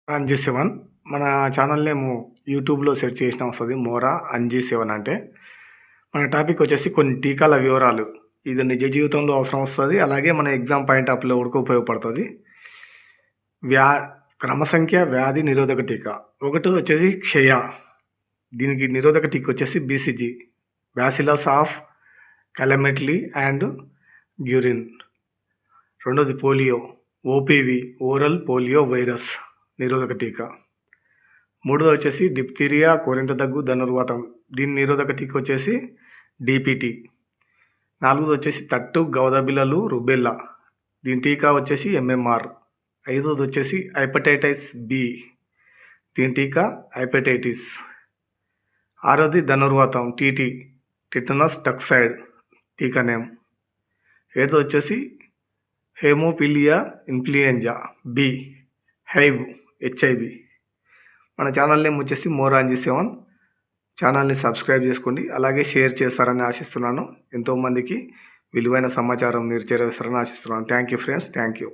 అంజీ7 మన channel name యూట్యూబ్‌లో search చేసినా వస్తది. మోరా అంజీ7 అంటే. మన టాపిక్ వచ్చేసి కొన్ని టీకాల వివరాలు. ఇది నిజ జీవితంలో అవసరం వస్తది. అలాగే మన ఎగ్జామ్ పాయింట్ ఆఫ్ వ్యూలో కూడా ఉపయోగపడుతది. క్రమ సంఖ్య వ్యాధి నిరోధక టీకా. ఒకటోది వచ్చేసి క్షయ. దీనికి నిరోధక టీకా వచ్చేసి BCG. Bacillus of Calmette and Guerin. రెండోది polio. OPV oral polio virus నిరోధక టీకా. మూడోది వచ్చేసి డిప్తీరియా, కోరింత దగ్గు, ధనుర్వాతం. దీని నిరోధక టీకా వచ్చేసి డిపిటి. నాలుగోది వచ్చేసి తట్టు, గౌదబిల్లలు, రుబెల్లా. దీని టీకా వచ్చేసి ఎంఎంఆర్. ఐదోది వచ్చేసి హెపటైటిస్ బి. దీని టీకా హెపటైటిస్. ఆరోది ధనుర్వాతం టీటీ, టిటనస్ టక్సైడ్ టీకా నేమ్. ఏడోది వచ్చేసి హేమోఫిలియా ఇన్ఫ్లుయెంజా బి, హెచ్ఐవి. మన ఛానల్ నేమ్ వచ్చేసి మోరా అంజీ7. ఛానల్ని సబ్స్క్రైబ్ చేసుకోండి. అలాగే షేర్ చేస్తారని ఆశిస్తున్నాను. ఎంతోమందికి విలువైన సమాచారం మీరు చేరవేస్తారని ఆశిస్తున్నాను. Thank you friends. Thank you.